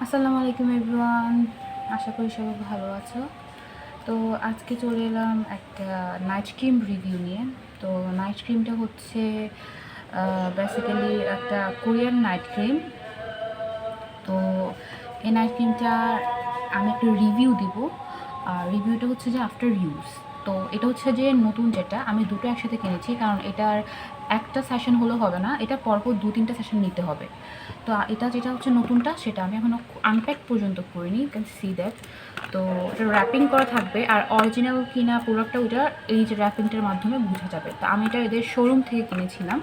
আসসালামু আলাইকুম এভরিওয়ান, আশা করি সবাই ভালো আছো। তো আজকে চলে এলাম একটা নাইট ক্রিম রিভিউ নিয়ে। তো নাইট ক্রিমটা হচ্ছে বেসিক্যালি একটা কোরিয়ান নাইট ক্রিম। তো এই নাইট ক্রিমটা আমি একটা রিভিউ দিব, আর রিভিউটা হচ্ছে যে আফটার ইউজ। তো এটা হচ্ছে যে নতুন, যেটা আমি দুটো একসাথে কিনেছি, কারণ এটার একটা সেশন হলে হবে না, এটা পরপর 2-3টা সেশন নিতে হবে। তো এটা যেটা হচ্ছে নতুনটা, সেটা আমি এখনও আনপ্যাক পর্যন্ত করিনি, ক্যান সি দ্যাট। তো এটা র্যাপিং করা থাকবে, আর অরিজিনাল কিনা প্রোডাক্টটা ওইটা এই যে র্যাপিংটার মাধ্যমে বোঝা যাবে। তো আমি এটা এদের শোরুম থেকে কিনেছিলাম।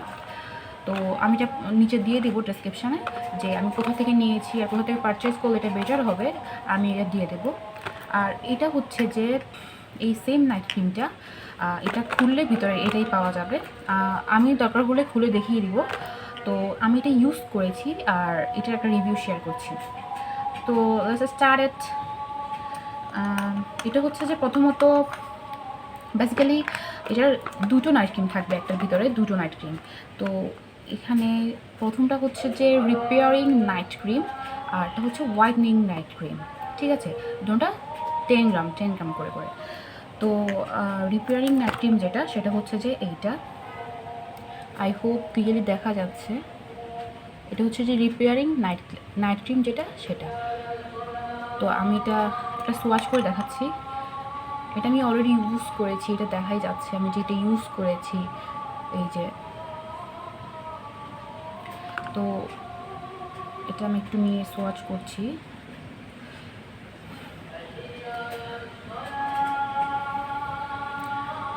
তো আমি এটা নিচে দিয়ে দেবো ডেসক্রিপশানে, যে আমি কোথা থেকে নিয়েছি আর কোথা থেকে পারচেস করলে এটা বেটার হবে, আমি এটা দিয়ে দেবো। আর এটা হচ্ছে যে এই সেম নাইট ক্রিমটা, এটা খুললে ভিতরে এটাই পাওয়া যাবে। আমি দরকার হলে খুলে দেখিয়ে দিব। তো আমি এটা ইউজ করেছি আর এটার একটা রিভিউ শেয়ার করছি। তো স্টার্ট ইট। এটা হচ্ছে যে প্রথমত বেসিক্যালি এটার দুটো নাইট ক্রিম থাকবে, একটার ভিতরে দুটো নাইট ক্রিম। তো এখানে প্রথমটা হচ্ছে যে রিপেয়ারিং নাইট ক্রিম, আর এটা হচ্ছে হোয়াইটনিং নাইট ক্রিম। ঠিক আছে, দুটোটা 10 গ্রাম করে করে। তো রিপেয়ারিং নাইট ক্রিম যেটা, সেটা হচ্ছে যে এইটা, আই হোপ ক্লিয়ারলি দেখা যাচ্ছে। এটা হচ্ছে যে রিপেয়ারিং নাইট ক্রিম যেটা, সেটা। তো আমি এটা একটা সোয়াচ করে দেখাচ্ছি। এটা আমি অলরেডি ইউজ করেছি, এটা দেখাই যাচ্ছে আমি যেটা ইউজ করেছি, এই যে। তো এটা আমি একটু নিয়ে সোয়াচ করছি।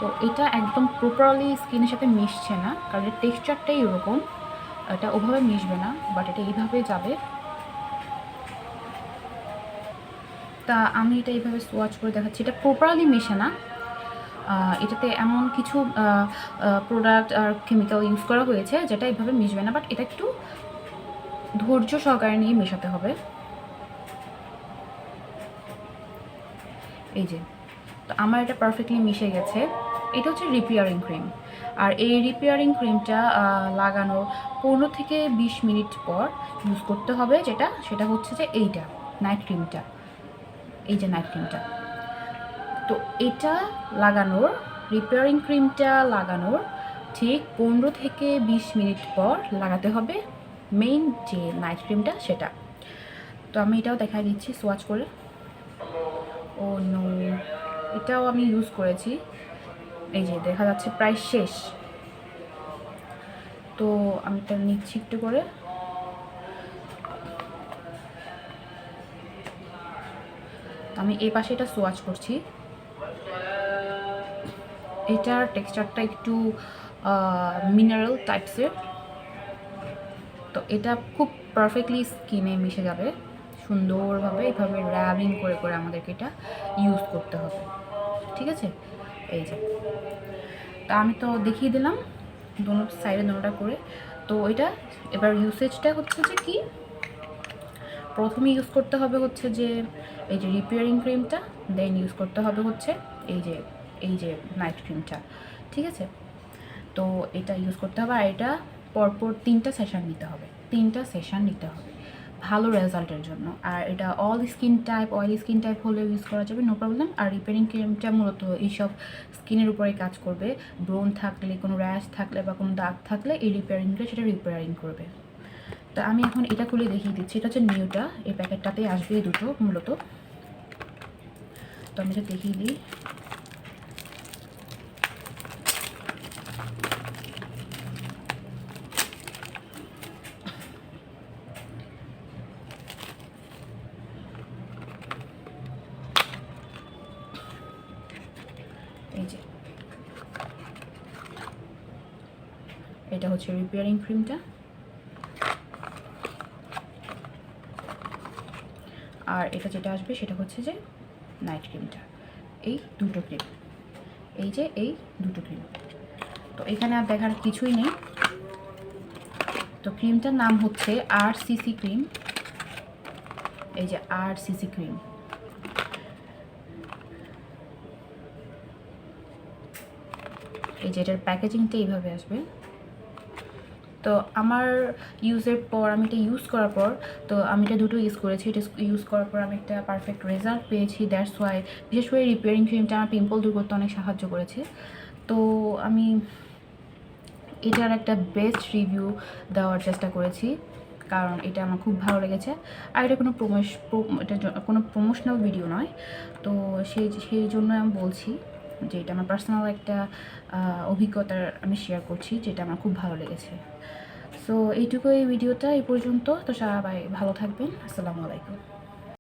তো এটা একদম প্রপারলি স্কিনের সাথে মিশছে না, কারণ এর টেক্সচারটাই এরকম। এটা ওভাবে মিশবে না, বাট এটা এইভাবে যাবে। তা আমি এটা এইভাবে সোয়াচ করে দেখাচ্ছি, এটা প্রপারলি মেশে না। এটাতে এমন কিছু প্রোডাক্ট আর কেমিক্যাল ইউজ করা হয়েছে যেটা এইভাবে মিশবে না, বাট এটা একটু ধৈর্য সহকারে নিয়ে মেশাতে হবে। এই যে, তো আমার এটা পারফেক্টলি মিশে গেছে। এটা হচ্ছে রিপেয়ারিং ক্রিম, আর এই রিপেয়ারিং ক্রিমটা লাগানোর 15 থেকে 20 মিনিট পর ইউজ করতে হবে, সেটা হচ্ছে যে এইটা নাইট ক্রিমটা, এই যে নাইট ক্রিমটা। তো এটা লাগানোর, রিপেয়ারিং ক্রিমটা লাগানোর ঠিক 15 থেকে 20 মিনিট পর লাগাতে হবে মেইন যে নাইট ক্রিমটা, সেটা। তো আমি এটাও দেখা দিচ্ছি সোয়াচ করে। ও নো, এটাও আমি ইউজ করেছি, এই যে দেখা যাচ্ছে প্রায় শেষ। তো আমি এটা নিচ্ছি একটু করে। আমি এই পাশে এটা সোয়াচ করছি। এটার টেক্সচারটা একটু মিনারেল টাইপসের। তো এটা খুব পারফেক্টলি স্কিনে মিশে যাবে সুন্দরভাবে। এইভাবে র্যাবিং করে করে আমাদেরকে এটা ইউজ করতে হবে, ঠিক আছে। এই যে, তা আমি তো দেখিয়ে দিলাম দোনো সাইডে দোনোটা করে। তো এটা এবার ইউসেজটা হচ্ছে যে কি, প্রথমে ইউজ করতে হবে হচ্ছে যে এই যে রিপেয়ারিং ক্রিমটা, দেন ইউজ করতে হবে হচ্ছে এই যে নাইট ক্রিমটা, ঠিক আছে। তো এটা ইউজ করতে হবে, আর এটা পরপর 3টা সেশন নিতে হবে, 3টা সেশন নিতে হবে ভালো রেজাল্টের জন্য। আর এটা all skin type, oily skin type হলেও ইউজ করা যাবে, নো প্রবলেম। আর রিপেয়ারিং ক্রিমটা মূলত এইসব স্কিনের উপরে কাজ করবে। ব্রণ থাকলে, কোনো র্যাশ থাকলে বা কোনো দাগ থাকলে এই রিপেয়ারিংটা সেটা রিপেয়ারিং করবে। তো আমি এখন এটা খুলে দেখিয়ে দিচ্ছি। এটা হচ্ছে নিউটা, এই প্যাকেটটাতে আসবে এই দুটো মূলত। তো আমি এটা দেখিয়ে দিই। এই যে, এটা হচ্ছে রিপেয়ারিং ক্রিমটা, আর এটা যেটা আসবে সেটা হচ্ছে যে নাইট ক্রিমটা। এই দুটো ক্রিম, এই যে এই দুটো ক্রিম। তো এখানে আর দেখার কিছুই নেই। তো ক্রিমটার নাম হচ্ছে R.C.C ক্রিম, এই যে R.C.C ক্রিম। এই যে এটার প্যাকেজিংটা এইভাবে আসবে। তো আমার ইউজের পর, আমি এটা ইউজ করার পর, তো আমি এটা দুটো ইউজ করেছি। এটা ইউজ করার পর আমি একটা পারফেক্ট রেজাল্ট পেয়েছি। দ্যাটস ওয়াই বিশেষ করে রিপেয়ারিং ক্রিমটা আমার পিম্পল দূর করতে অনেক সাহায্য করেছে। তো আমি এটার একটা বেস্ট রিভিউ দেওয়ার চেষ্টা করেছি, কারণ এটা আমার খুব ভালো লেগেছে। আর এটা কোনো এটা কোনো প্রমোশনাল ভিডিও নয়। তো সেই জন্য আমি বলছি যে এটা আমার পার্সোনাল একটা অভিজ্ঞতার আমি শেয়ার করছি, যেটা আমার খুব ভালো লেগেছে। সো এইটুকু এই ভিডিওটা এই পর্যন্ত। তো সবাই ভালো থাকবেন। আসসালামু আলাইকুম।